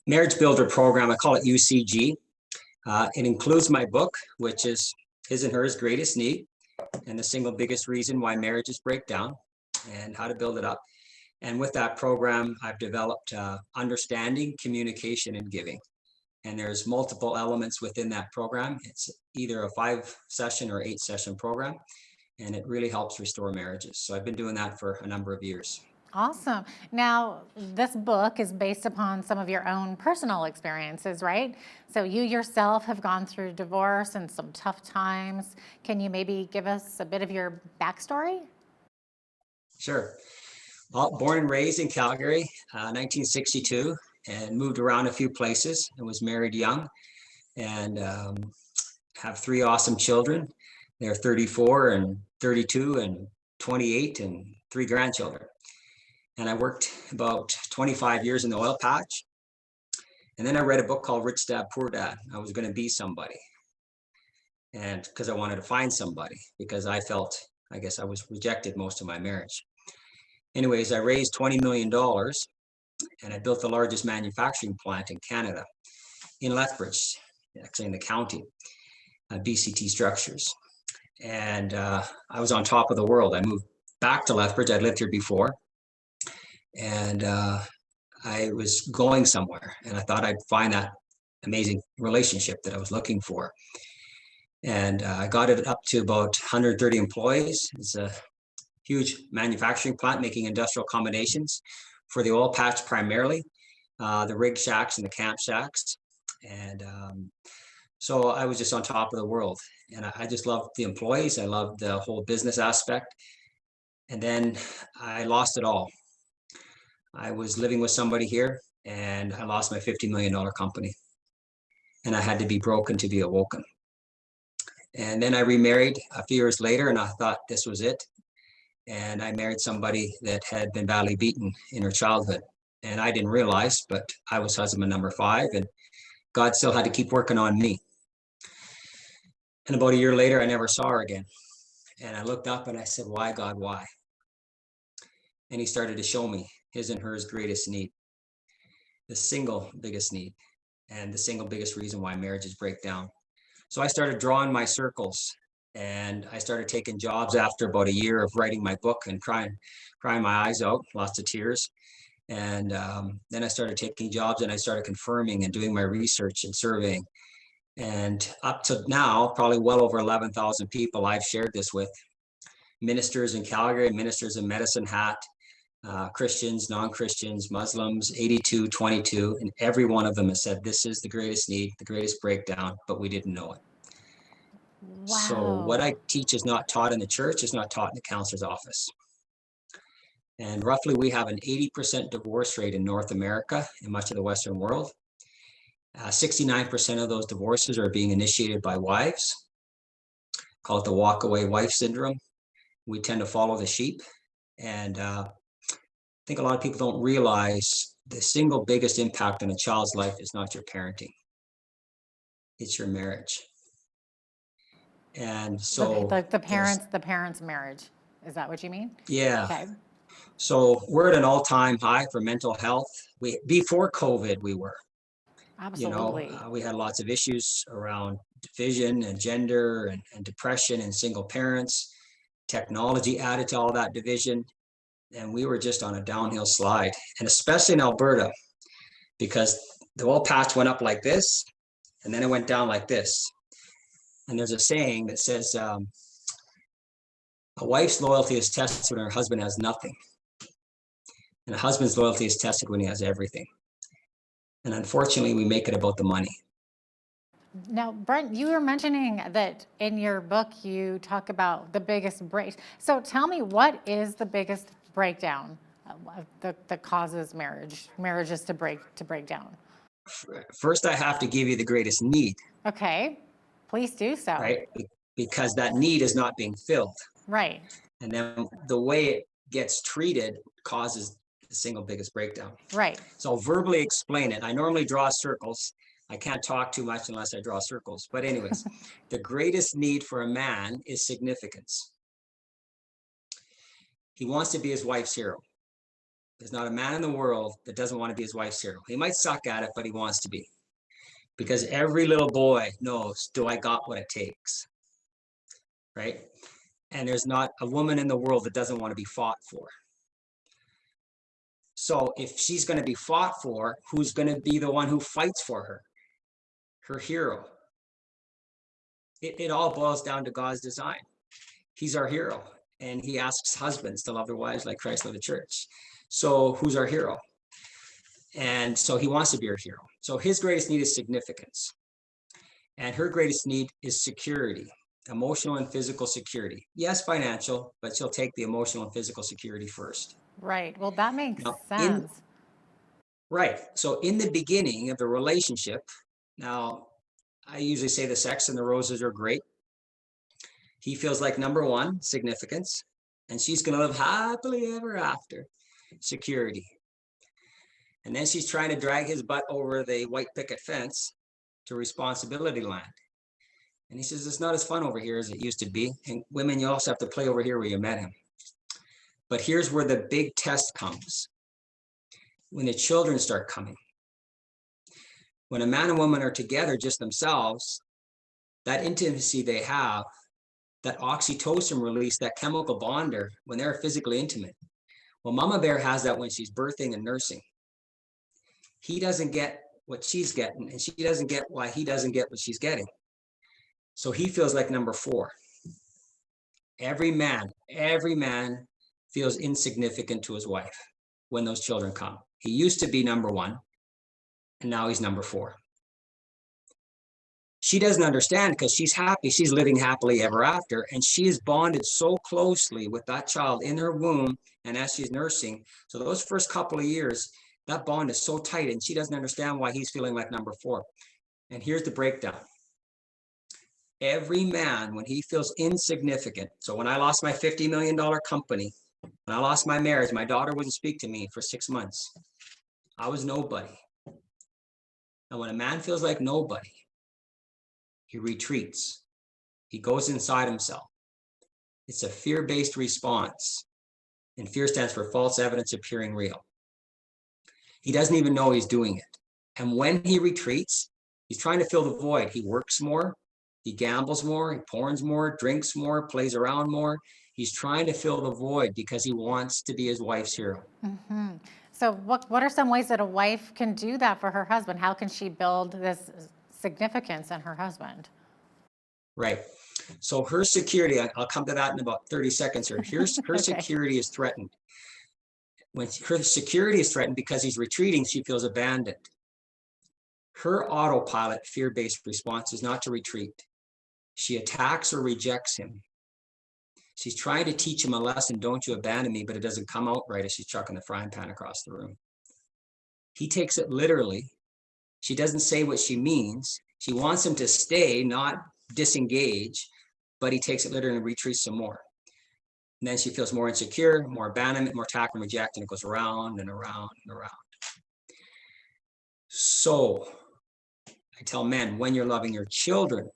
marriage builder program. I call it UCG. It includes my book, which is His and Hers Greatest Need, and the single biggest reason why marriages break down and how to build it up. And with that program, I've developed understanding, communication, and giving. And there's multiple elements within that program. It's either a 5-session or 8-session program, and it really helps restore marriages. So I've been doing that for a number of years. Awesome. Now, this book is based upon some of your own personal experiences, right? So you yourself have gone through divorce and some tough times. Can you maybe give us a bit of your backstory? Sure. Well, born and raised in Calgary, 1962, and moved around a few places and was married young, and have 3 awesome children. They're 34 and 32 and 28, and 3 grandchildren. And I worked about 25 years in the oil patch. And then I read a book called Rich Dad, Poor Dad. I was going to be somebody. And because I wanted to find somebody, because I felt, I guess I was rejected most of my marriage. Anyways, I raised $20 million and I built the largest manufacturing plant in Canada, in Lethbridge, actually in the county, BCT Structures. And I was on top of the world. I moved back to Lethbridge. I'd lived here before. And I was going somewhere, and I thought I'd find that amazing relationship that I was looking for. And I got it up to about 130 employees. It's a huge manufacturing plant making industrial combinations for the oil patch primarily, the rig shacks and the camp shacks. And so I was just on top of the world, and I just loved the employees. I loved the whole business aspect. And then I lost it all. I was living with somebody here, and I lost my $50 million company, and I had to be broken to be awoken. And then I remarried a few years later, and I thought this was it. And I married somebody that had been badly beaten in her childhood, and I didn't realize, but I was husband number 5, and God still had to keep working on me. And about a year later, I never saw her again. And I looked up and I said, "Why, God, why?" And he started to show me his and hers greatest need, the single biggest need, and the single biggest reason why marriages break down. So I started drawing my circles, and I started taking jobs after about a year of writing my book and crying my eyes out, lots of tears. And then I started taking jobs, and I started confirming and doing my research and surveying. And up to now, probably well over 11,000 people I've shared this with. Ministers in Calgary, ministers in Medicine Hat, Christians, non-Christians, Muslims, 82, 22, and every one of them has said this is the greatest need, the greatest breakdown, but we didn't know it. Wow. So what I teach is not taught in the church, is not taught in the counselor's office. And roughly we have an 80% divorce rate in North America and much of the Western world. 69% of those divorces are being initiated by wives. Call it the walk-away wife syndrome. We tend to follow the sheep. And I think a lot of people don't realize the single biggest impact on a child's life is not your parenting. It's your marriage. And so the parents' marriage. Is that what you mean? Yeah. Okay. So we're at an all-time high for mental health. Before COVID, we were. Absolutely. You know, we had lots of issues around division and gender and depression and single parents, technology added to all that division. And we were just on a downhill slide, and especially in Alberta, because the oil patch went up like this, and then it went down like this. And there's a saying that says, a wife's loyalty is tested when her husband has nothing. And a husband's loyalty is tested when he has everything. And unfortunately, we make it about the money. Now, Brent, you were mentioning that in your book, you talk about the biggest break. So tell me, what is the biggest breakdown that causes marriages to break down? First, I have to give you the greatest need. Okay, please do so. Right? Because that need is not being filled. Right. And then the way it gets treated causes the single biggest breakdown. Right. So I'll verbally explain it. I normally draw circles. I can't talk too much unless I draw circles. But anyways, the greatest need for a man is significance. He wants to be his wife's hero. There's not a man in the world that doesn't want to be his wife's hero. He might suck at it, but he wants to be. Because every little boy knows, do I got what it takes? Right? And there's not a woman in the world that doesn't want to be fought for. So if she's going to be fought for, who's going to be the one who fights for her? Her hero. It all boils down to God's design. He's our hero. And he asks husbands to love their wives like Christ loved the church. So who's our hero? And so he wants to be our hero. So his greatest need is significance. And her greatest need is security, emotional and physical security. Yes, financial, but she'll take the emotional and physical security first. Right. Well, that makes sense. Right. So in the beginning of the relationship, now I usually say the sex and the roses are great. He feels like number one, significance, and she's going to live happily ever after, security. And then she's trying to drag his butt over the white picket fence to responsibility land. And he says, it's not as fun over here as it used to be. And women, you also have to play over here where you met him. But here's where the big test comes. When the children start coming. When a man and woman are together just themselves, that intimacy they have, that oxytocin release, that chemical bonder, when they're physically intimate. Well, Mama Bear has that when she's birthing and nursing. He doesn't get what she's getting, and she doesn't get why he doesn't get what she's getting. So he feels like number four. Every man feels insignificant to his wife when those children come. He used to be number one, and now he's number four. She doesn't understand because she's happy. She's living happily ever after, and she is bonded so closely with that child in her womb and as she's nursing. So those first couple of years, that bond is so tight, and she doesn't understand why he's feeling like number four. And here's the breakdown. Every man, when he feels insignificant, so when I lost my $50 million company, when I lost my marriage, my daughter wouldn't speak to me for 6 months. I was nobody. And when a man feels like nobody, he retreats. He goes inside himself. It's a fear-based response. And fear stands for false evidence appearing real. He doesn't even know he's doing it. And when he retreats, he's trying to fill the void. He works more, he gambles more, he porns more, drinks more, plays around more. He's trying to fill the void because he wants to be his wife's hero. Mm-hmm. So what are some ways that a wife can do that for her husband? How can she build this significance in her husband? Right. So her security, I'll come to that in about 30 seconds here. Here's her security is threatened. When her security is threatened because he's retreating, she feels abandoned. Her autopilot fear-based response is not to retreat. She attacks or rejects him. She's trying to teach him a lesson, don't you abandon me, but it doesn't come out right as she's chucking the frying pan across the room. He takes it literally. She doesn't say what she means. She wants him to stay, not disengage, but he takes it literally and retreats some more. And then she feels more insecure, more abandonment, more attack and reject, and it goes around and around and around. So I tell men, when you're loving your children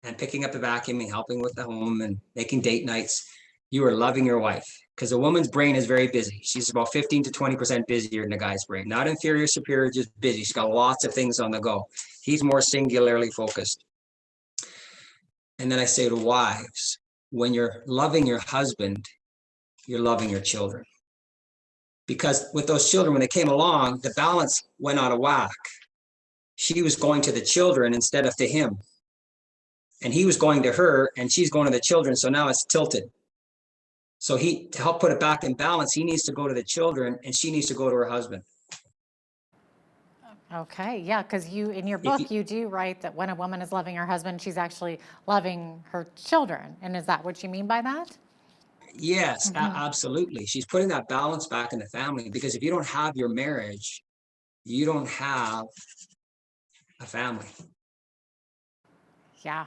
and picking up the vacuum and helping with the home and making date nights, you are loving your wife, because a woman's brain is very busy. She's about 15 to 20% busier than a guy's brain. Not inferior, superior, just busy. She's got lots of things on the go. He's more singularly focused. And then I say to wives, when you're loving your husband, you're loving your children. Because with those children, when they came along, the balance went out of whack. she was going to the children instead of to him. And he was going to her and she's going to the children. So now it's tilted. So to help put it back in balance, he needs to go to the children and she needs to go to her husband. Okay, yeah, because in your book, you do write that when a woman is loving her husband, she's actually loving her children. And is that what you mean by that? Yes, absolutely. She's putting that balance back in the family, because if you don't have your marriage, you don't have a family. Yeah.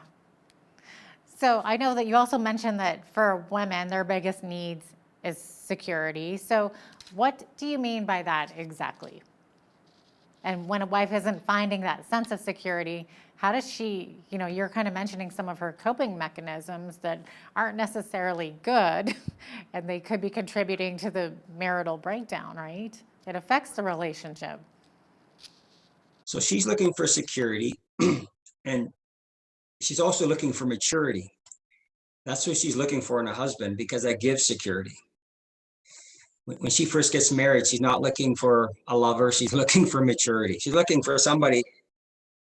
So I know that you also mentioned that for women, their biggest needs is security. So what do you mean by that exactly? And when a wife isn't finding that sense of security, how does she, you're kind of mentioning some of her coping mechanisms that aren't necessarily good, and they could be contributing to the marital breakdown, right? It affects the relationship. So she's looking for security, and she's also looking for maturity. That's what she's looking for in a husband, because that gives security. When she first gets married, she's not looking for a lover. She's looking for maturity. She's looking for somebody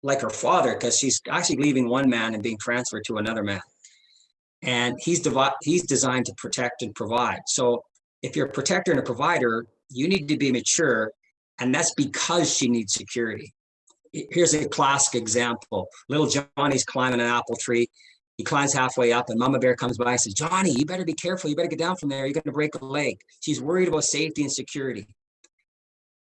like her father, because she's actually leaving one man and being transferred to another man. And he's designed to protect and provide. So if you're a protector and a provider, you need to be mature. And that's because she needs security. Here's a classic example. Little Johnny's climbing an apple tree. He climbs halfway up and Mama Bear comes by and says, Johnny, you better be careful. You better get down from there. You're going to break a leg. She's worried about safety and security.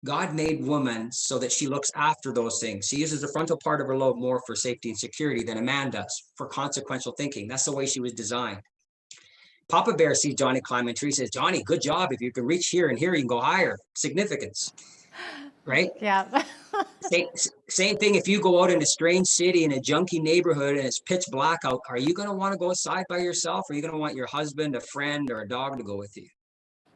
God made woman so that she looks after those things. She uses the frontal part of her lobe more for safety and security than a man does, for consequential thinking. That's the way she was designed. Papa Bear sees Johnny climbing a tree, says, Johnny, good job. If you can reach here and here, you can go higher. Significance, right? Yeah. Same thing if you go out in a strange city in a junky neighborhood and it's pitch black out, are you going to want to go outside by yourself, or are you going to want your husband, a friend, or a dog to go with you?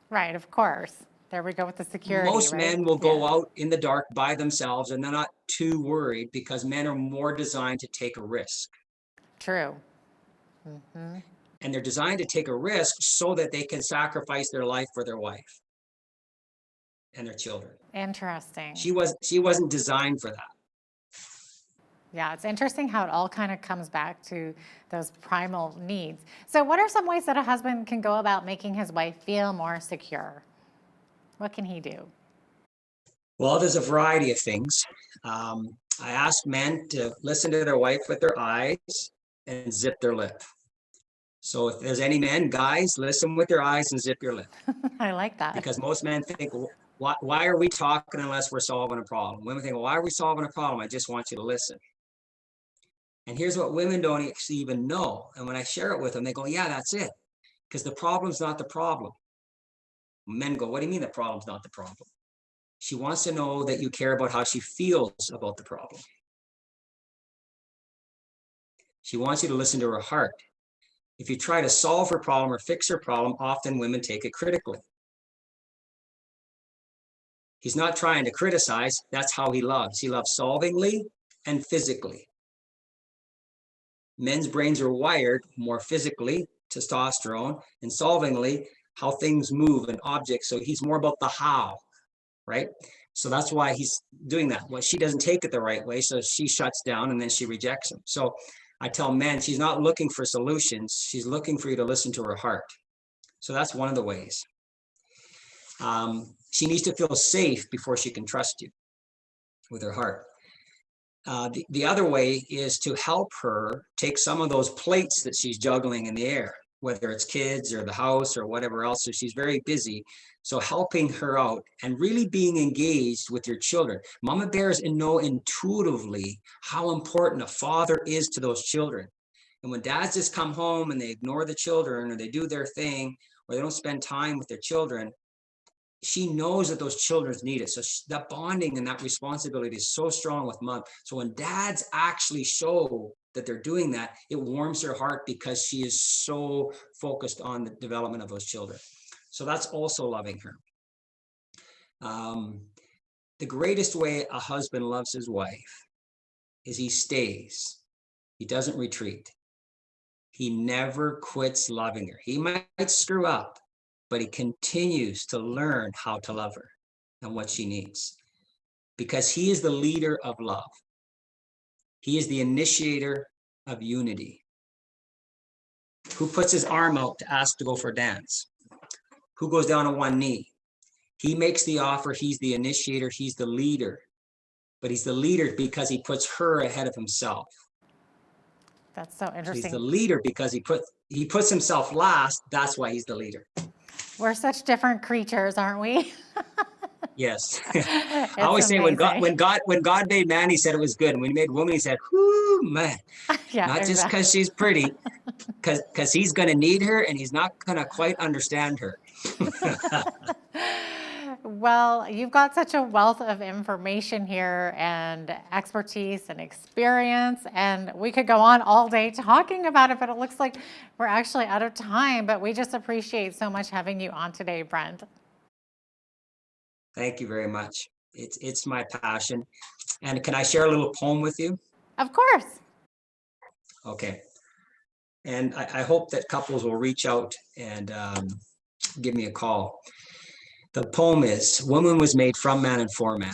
Right, of course. There we go with the security. Most right? men will go out in the dark by themselves, and they're not too worried, because men are more designed to take a risk. True. And they're designed to take a risk so that they can sacrifice their life for their wife and their children. Interesting. She wasn't designed for that. Yeah, it's interesting how it all kind of comes back to those primal needs. So what are some ways that a husband can go about making his wife feel more secure? What can he do? Well, there's a variety of things. I ask men to listen to their wife with their eyes and zip their lip. So if there's any men, guys, listen with your eyes and zip your lip. I like that. Because most men think, why are we talking unless we're solving a problem? Women think, well, why are we solving a problem? I just want you to listen. And here's what women don't even know. And when I share it with them, they go, yeah, that's it. Because the problem's not the problem. Men go, what do you mean the problem's not the problem? She wants to know that you care about how she feels about the problem. She wants you to listen to her heart. If you try to solve her problem or fix her problem, often women take it critically. He's not trying to criticize. That's how he loves. He loves solvingly and physically. Men's brains are wired more physically, testosterone, and solvingly, how things move and objects. So he's more about the how, right? So that's why he's doing that. Well, she doesn't take it the right way, so she shuts down and then she rejects him. So I tell men, she's not looking for solutions. She's looking for you to listen to her heart. So that's one of the ways. She needs to feel safe before she can trust you with her heart. The other way is to help her take some of those plates that she's juggling in the air, whether it's kids or the house or whatever else. So she's very busy. So helping her out and really being engaged with your children. Mama bears know intuitively how important a father is to those children. And when dads just come home and they ignore the children, or they do their thing, or they don't spend time with their children, she knows that those children need it. So that bonding and that responsibility is so strong with mom. So when dads actually show that they're doing that, it warms her heart, because she is so focused on the development of those children. So that's also loving her. The greatest way a husband loves his wife is he stays. He doesn't retreat. He never quits loving her. He might screw up, but he continues to learn how to love her and what she needs, because he is the leader of love. He is the initiator of unity. Who puts his arm out to ask to go for a dance? Who goes down on one knee? He makes the offer. He's the initiator. He's the leader. But he's the leader because he puts her ahead of himself. That's so So interesting. he's the leader because he puts himself last. That's why he's the leader. We're such different creatures, aren't we? Yes. I always say when God made man, he said it was good. And when he made woman, he said, whoo, man. Yeah, not just because she's pretty, because he's going to need her and he's not going to quite understand her. Well, you've got such a wealth of information here and expertise and experience, and we could go on all day talking about it, but it looks like we're actually out of time. But we just appreciate so much having you on today, Brent. Thank you very much. It's my passion. And can I share a little poem with you? Of course. Okay. And I hope that couples will reach out and give me a call. The poem is, woman was made from man and for man,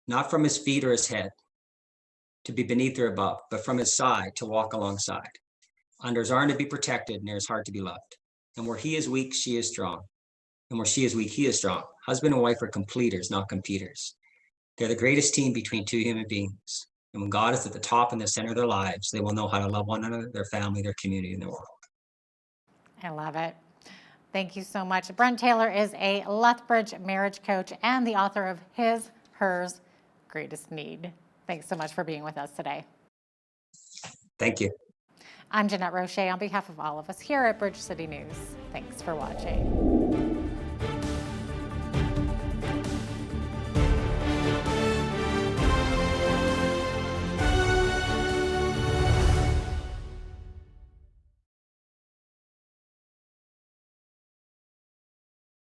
not from his feet or his head, to be beneath or above, but from his side to walk alongside. Under his arm to be protected, near his heart to be loved. And where he is weak, she is strong. And where she is weak, he is strong. Husband and wife are completers, not competers. They're the greatest team between two human beings. And when God is at the top and the center of their lives, they will know how to love one another, their family, their community, and their world. I love it. Thank you so much. Brent Taylor is a Lethbridge marriage coach and the author of His, Hers, Greatest Need. Thanks so much for being with us today. Thank you. I'm Jeanette Roche on behalf of all of us here at Bridge City News. Thanks for watching.